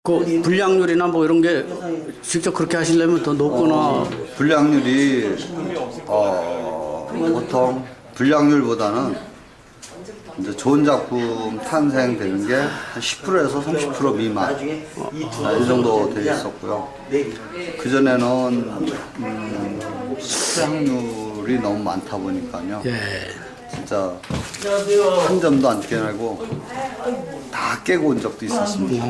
그 불량률이나 뭐 이런 게 직접 그렇게 하시려면 더 높거나. 불량률이 보통 불량률보다는 이제 좋은 작품 탄생되는 게 한 10%에서 30% 미만 이 정도 되어 있었고요. 그 전에는 수량률이 너무 많다 보니까요. 예. 진짜 한 점도 안 깨내고 다 깨고 온 적도 있었습니다.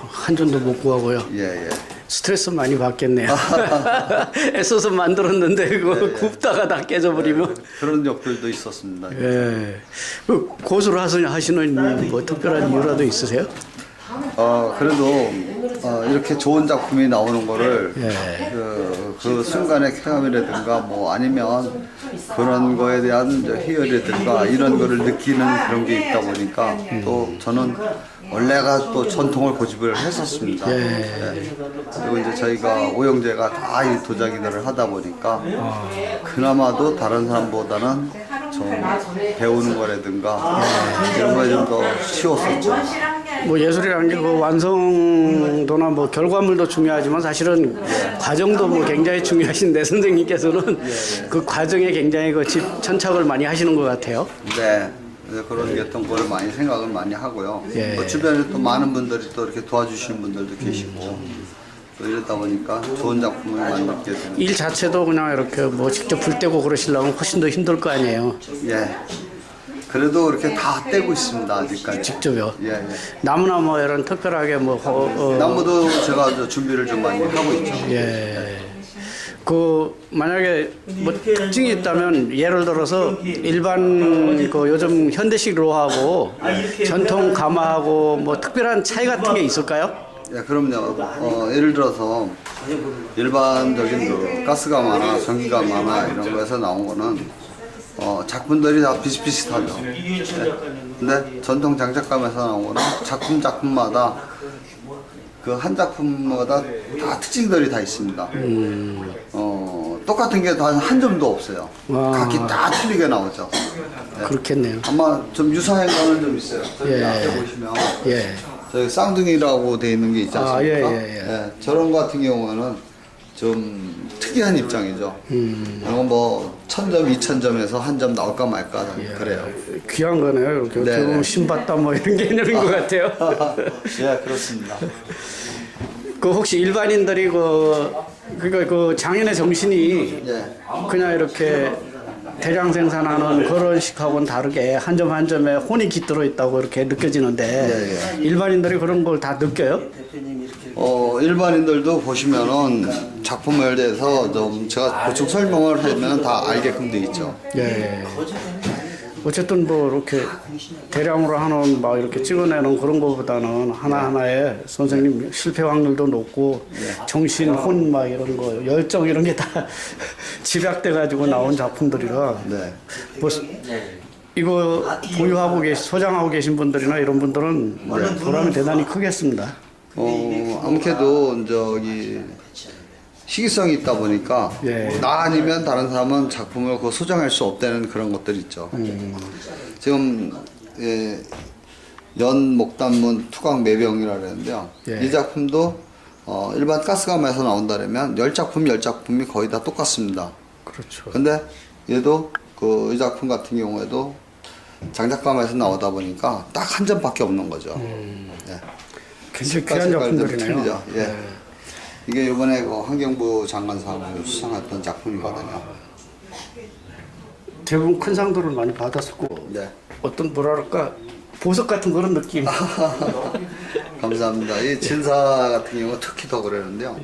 한 점도 못 구하고요. 예. 스트레스 많이 받겠네요. 애써서 만들었는데 그거 굽다가 다 깨져버리면. 그런 적들도 있었습니다. 예. 그 고수를 하시는 뭐 특별한 이유라도 있으세요? 그래도 이렇게 좋은 작품이 나오는 거를 예. 그 순간의 쾌감이라든가 뭐 아니면 그런 거에 대한 희열이라든가 이런 거를 느끼는 그런 게 있다 보니까 또 저는 원래가 또 전통을 고집을 했었습니다. 예. 그리고 이제 저희가 오영재가 다 이 도자기들을 하다 보니까 그나마도 다른 사람보다는 좀 배우는 거라든가 이런 거에 좀 더 쉬웠었죠. 뭐 예술이라는 게 그 완성도나 뭐 결과물도 중요하지만 사실은 과정도 뭐 굉장히 중요하신데 선생님께서는 그 과정에 굉장히 그 집천착을 많이 하시는 것 같아요. 네. 그런 게 어떤 거를 많이 생각을 많이 하고요. 예. 또 주변에 또 많은 분들이 또 이렇게 도와주시는 분들도 계시고 또 이러다 보니까 좋은 작품을 만들게 되는. 일 자체도 그냥 이렇게 뭐 직접 불 떼고 그러시려면 훨씬 더 힘들 거 아니에요. 예. 그래도 이렇게 다 떼고 있습니다 아직까지. 직접요. 예. 나무나 뭐 이런 특별하게 뭐 나무도 제가 준비를 좀 많이 하고 있죠. 예. 그 만약에 뭐 특징이 있다면 예를 들어서 일반 그 요즘 현대식으로 하고 전통 가마하고 뭐 특별한 차이 같은 게 있을까요? 예, 그럼요. 예를 들어서 일반적인 그 가스가마나 전기가마나 이런 거에서 나온 거는 작품들이 다 비슷비슷하죠. 네. 근데 전통 장작감에서 나온 거는 작품마다 그 한 작품마다 다 특징들이 다 있습니다. 똑같은 게 다 한 점도 없어요. 각기 다 틀리게 나오죠. 네. 그렇겠네요. 아마 좀 유사한 거는 좀 있어요. 저기 예. 앞에 보시면 예. 저기 쌍둥이라고 돼 있는 게 있지 않습니까? 예. 예, 저런 거 같은 경우는 좀 특이한 입장이죠. 이건 뭐 1000점, 2000점에서 한 점 나올까 말까 그래요. 귀한 거네요. 이렇게 네. 어떻게 보면 신받다 뭐 이런 개념인 것 같아요. 예, 그렇습니다. 그 혹시 일반인들이 그러니까 그 장인의 정신이 예. 그냥 이렇게 대량 생산하는 그런 식하고는 다르게 한 점 한 점에 혼이 깃들어 있다고 이렇게 느껴지는데 일반인들이 그런 걸 다 느껴요? 일반인들도 보시면은 작품에 대해서 좀 제가 보충 설명을 하면 다 알게끔 돼 있죠. 예. 어쨌든 뭐 이렇게 대량으로 하는 막 이렇게 찍어내는 그런 거보다는 하나하나에 선생님 실패 확률도 높고 정신, 혼 막 이런 거 열정 이런 게 다 집약돼 가지고 나온 작품들이라 네. 뭐 이거 보유하고 소장하고 계신 분들이나 이런 분들은 보람이 대단히 크겠습니다. 아무래도 저기 시기성이 있다 보니까 나 아니면 다른 사람은 작품을 소장할 수 없다는 그런 것들이 있죠. 지금 연목단문 투각 매병이라고 하는데요. 이 작품도 일반 가스가마에서 나온다면 10작품이 거의 다 똑같습니다. 그렇죠. 근데 얘도 이 작품 같은 경우에도 장작가마에서 나오다 보니까 딱 한 점밖에 없는 거죠. 예. 굉장히 귀한 작품들이네요. 틀리죠. 예. 이게 이번에 환경부 장관상을 수상했던 작품이거든요. 대부분 큰 상들을 많이 받았었고 어떤 뭐랄까 보석 같은 그런 느낌. 감사합니다. 이 진사 같은 경우 특히 더 그러는데요.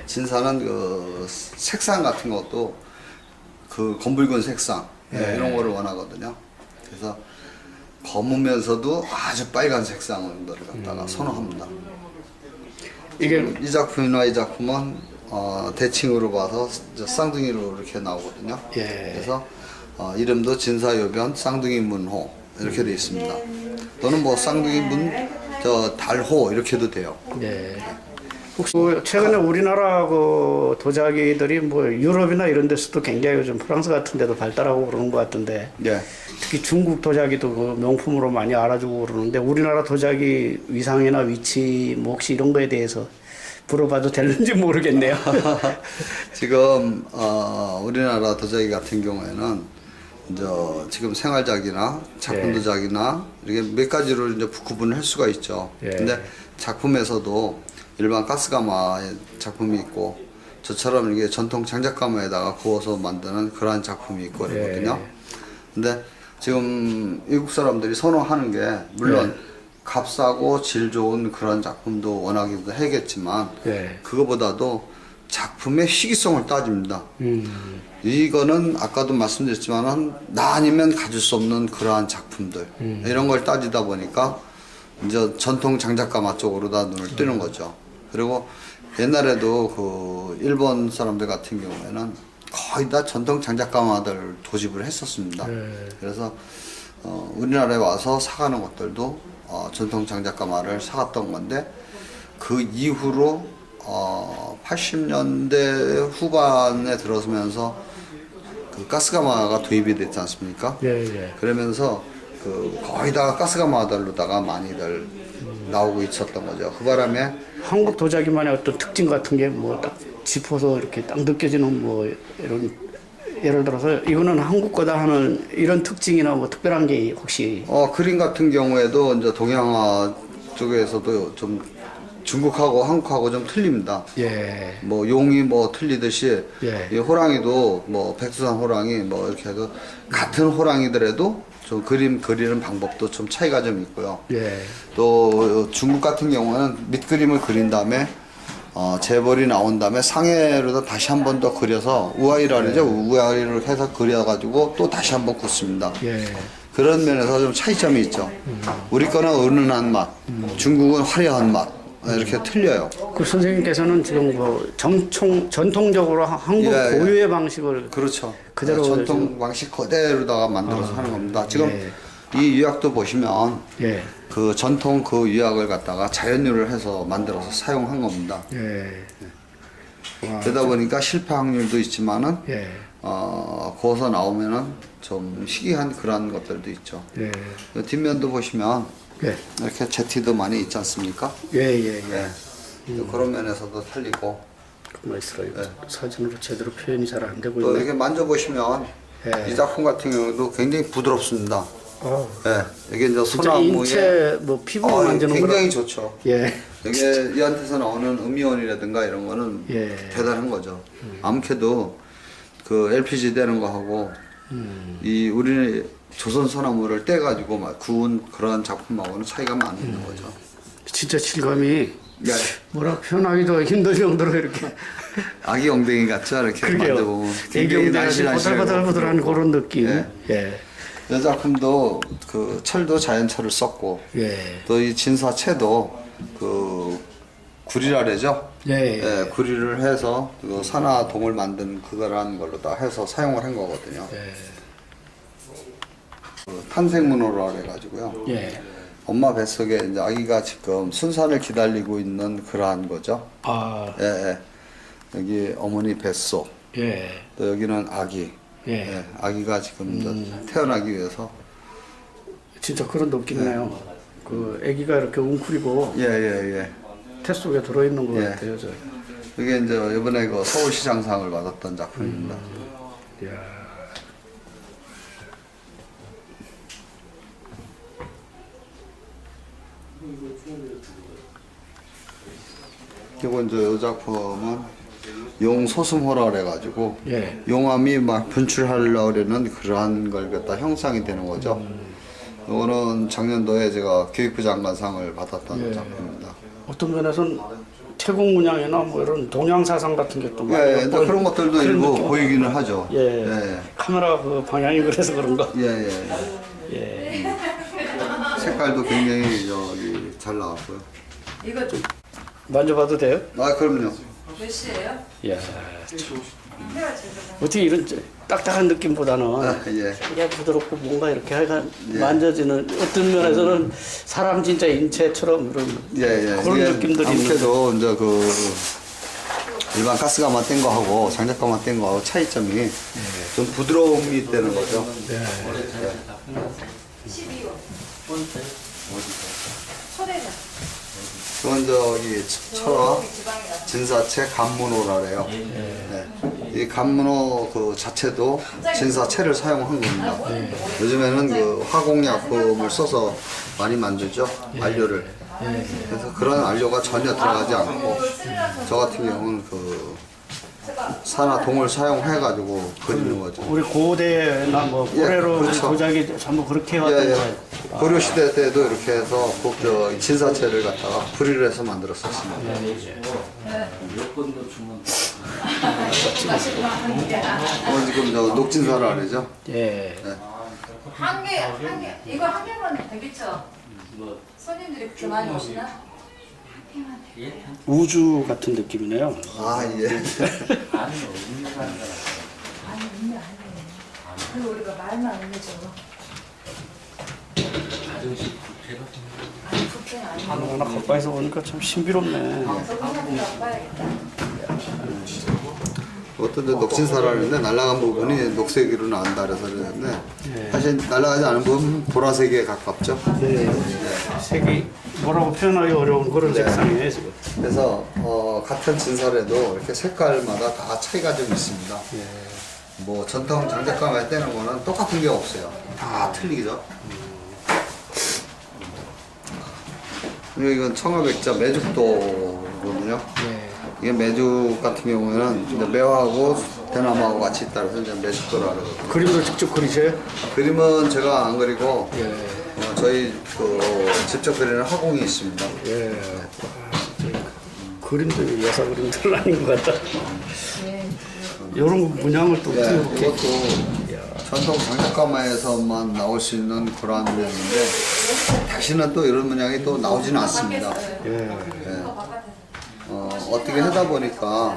진사는 그 색상 같은 것도 그 검붉은 색상 이런 거를 원하거든요. 그래서 검으면서도 아주 빨간 색상을 갖다가 선호합니다. 이게 이 작품이나 이 작품은 대칭으로 봐서 쌍둥이로 이렇게 나오거든요. 그래서 이름도 진사요변 쌍둥이 문호 이렇게 되어 있습니다. 또는 뭐 쌍둥이 문 달호 이렇게 해도 돼요. 혹시 최근에 우리나라 그 도자기들이 뭐 유럽이나 이런 데서도 굉장히 요즘 프랑스 같은 데도 발달하고 그러는 것 같은데 예. 특히 중국 도자기도 그 명품으로 많이 알아주고 그러는데 우리나라 도자기 위상이나 위치 뭐 혹시 이런 거에 대해서 물어봐도 되는지 모르겠네요. 지금 우리나라 도자기 같은 경우에는 이제 지금 생활작이나 작품 예. 도자기나 이렇게 몇 가지로 이제 구분을 할 수가 있죠. 예. 근데 작품에서도 일반 가스가마의 작품이 있고 저처럼 이게 전통 장작가마에다가 구워서 만드는 그러한 작품이 있고 그러거든요. 예. 근데 지금 외국 사람들이 선호하는 게 물론 값싸고 질 좋은 그런 작품도 원하기도 하겠지만 예. 그거보다도 작품의 희귀성을 따집니다. 이거는 아까도 말씀드렸지만은 나 아니면 가질 수 없는 그러한 작품들 이런 걸 따지다 보니까 이제 전통 장작가마 쪽으로 다 눈을 뜨는 거죠. 그리고 옛날에도 그 일본 사람들 같은 경우에는 거의 다 전통 장작가마들 도집을 했었습니다. 그래서 우리나라에 와서 사가는 것들도 전통 장작가마를 사갔던 건데 그 이후로 80년대 후반에 들어서면서 그 가스가마가 도입이 됐지 않습니까? 예, 예. 그러면서 그 거의 다 가스가마들로다가 많이들 나오고 있었던 거죠. 그 바람에 한국 도자기만의 어떤 특징 같은 게 뭐 딱 짚어서 이렇게 딱 느껴지는 뭐 이런 예를 들어서 이거는 한국 거다 하는 이런 특징이나 뭐 특별한 게 혹시 그림 같은 경우에도 이제 동양화 쪽에서도 좀 중국하고 한국하고 좀 틀립니다. 예. 뭐 용이 뭐 틀리듯이 예. 이 호랑이도 뭐 백두산 호랑이 뭐 이렇게 해서 같은 호랑이더라도 좀 그림 그리는 방법도 좀 차이가 좀 있고요. 예. 또 중국 같은 경우는 밑그림을 그린 다음에 재벌이 나온 다음에 상해로다 다시 한 번 더 그려서 우아이라 그러죠. 우아이를 해서 그려가지고 또 다시 한 번 굽습니다. 예. 그런 면에서 좀 차이점이 있죠. 우리 거는 은은한 맛, 중국은 화려한 맛 이렇게 틀려요. 그 선생님께서는 지금 뭐 전통적으로 한국 예, 예. 고유의 방식을 그렇죠. 그대로 전통 방식 그대로다가 만들어서 하는 겁니다. 지금 이 유약도 보시면 예. 그 전통 그 유약을 갖다가 자연유를 해서 만들어서 사용한 겁니다. 예. 그러다 보니까 실패 확률도 있지만은 예. 구워서 나오면은 좀 희귀한 그런 것들도 있죠. 예. 뒷면도 보시면 예. 이렇게 제티도 많이 있지 않습니까? 예, 예, 예. 그런 면에서도 틀리고 멋있어요. 사진으로 제대로 표현이 잘 안 되고 또 있네. 이렇게 만져보시면 예. 이 작품 같은 경우도 굉장히 부드럽습니다. 어. 예, 이게 이제 진짜 소나무에 인체 뭐 피부 만지는 굉장히 거라. 좋죠. 예. 이게 이한테서 나오는 음이온이라든가 이런 거는 예. 대단한 거죠. 아무래도 그 LPG 되는 거하고 이 우리 조선 소나무를 떼가지고 막 구운 그런 작품하고는 차이가 많이 있는 거죠. 진짜 질감이 예. 뭐라 표현하기도 힘들 정도로 이렇게 아기 엉덩이 같죠? 이렇게 그러게요. 만져보면 굉장히 애경대하지 날씬하시고. 보들보들보들한 그런 느낌. 예. 예. 이 작품도 그 철도 자연철을 썼고 예. 또 이 진사채도 그 구리라 그러죠? 예. 예, 구리를 해서 그 산화동을 만든 그거라는 걸로 다 해서 사용을 한 거거든요. 예. 그 탄생문호라 그래가지고요. 예. 엄마 뱃속에 이제 아기가 지금 순산을 기다리고 있는 그러한 거죠. 아. 예, 예. 여기 어머니 뱃속, 예. 또 여기는 아기. 예. 예, 아기가 지금 이제 태어나기 위해서. 진짜 그런 느낌이네요. 그 아기가 이렇게 웅크리고 예, 예, 예. 태 속에 들어있는 것 예. 같아요. 저. 이게 이제 이번에 그 서울시장상을 받았던 작품입니다. 이야. 그리고 이제 이 작품은 용소슴호라 그래가지고 예. 용암이 막 분출하려고 그러는 그러한 걸 갖다 형상이 되는 거죠. 이거는 작년도에 제가 교육부 장관상을 받았던 예. 작품입니다. 어떤 면에서는 태국 문양이나 뭐 이런 동양 사상 같은 게 또 많이 예, 이제 엿보이는 그런 것들도 그런 일부 느낌. 보이기는 하죠. 예. 예, 카메라 그 방향이 그래서 그런가? 예, 예. 예. 색깔도 굉장히 저기 잘 나왔고요. 이거 만져봐도 돼요? 아, 그럼요. 몇 시예요? 이야. 어떻게 이런 딱딱한 느낌보다는 예. 그냥 부드럽고 뭔가 이렇게 하여간 만져지는 어떤 면에서는 사람 진짜 인체처럼 이런 예. 그런 이게 느낌들이 있는. 아무래도 이제 그 일반 가스가만 뗀 거하고 장작가만 뗀 거하고 차이점이 좀 부드러움이 있다는 거죠. 네. 그건 저기 철화 진사채 간문호라 그래요. 네. 이 간문호 그 자체도 진사채를 사용한 겁니다. 요즘에는 그 화공약품을 써서 많이 만들죠. 안료를. 그래서 그런 안료가 전혀 들어가지 않고 저 같은 경우는 그 산화 동을 사용해가지고 그리는 거죠. 우리 고대나 뭐 예, 고래로 그렇죠. 조작이 전부 그렇게 해왔던 예, 거예요. 예. 고려 시대 때도 이렇게 해서 꼭저 진사채를 갖다가 불이를 해서 만들었었습니다. 지금 저 녹진사라 그러죠. 예. 한 개, 이거 한 개만 되겠죠? 손님들이 그렇게 많이 오시나? 우주 같은 느낌이네요. 아 예. 그리고 우리가 말만 안 해줘. 아니, 국회는 아니고. 하나하나 가까이서 보니까 참 신비롭네. 저분한테 가봐야겠다. 어떤 데 녹진사라 그러는데 날아간 부분이 녹색으로 나온다 그래서 그러는데 사실 날아가지 않은 부분은 보라색에 가깝죠. 네. 색이 뭐라고 표현하기 어려운 그런 색상이에요 지금. 그래서 같은 진사라도 이렇게 색깔마다 다 차이가 좀 있습니다. 뭐 전통 장작가마에 떼는 거는 똑같은 게 없어요. 다 틀리죠. 그리고 이건 청화백자 매죽도거든요. 이게 매죽 같은 경우에는 이제 매화하고 대나무하고 같이 있다 그래서 이제 매죽도라 그러거든요. 그림도 직접 그리세요? 그림은 제가 안 그리고 저희 그 직접 그리는 화공이 있습니다. 예. 그림도 여사 그림들 아닌 것 같다. 이런 문양을 또 예, 어떻게 이렇게. 이것도 전통 장작가마에서만 나올 수 있는 그러한 문양인데 다시는 또 이런 문양이 또 나오지는 않습니다. 어떻게 하다 보니까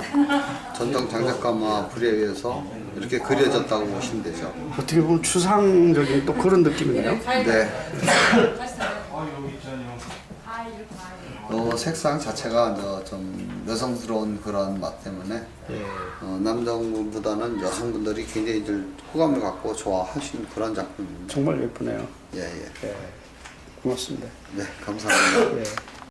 전통 장작가마 불에 의해서 이렇게 그려졌다고 보시면 되죠. 어떻게 보면 추상적인 또 그런 느낌이네요. 네. 색상 자체가 좀 여성스러운 그런 맛 때문에 남성분보다는 여성분들이 굉장히 이제 호감을 갖고 좋아하시는 그런 작품입니다. 정말 예쁘네요. 예. 예. 고맙습니다. 네, 감사합니다. 예.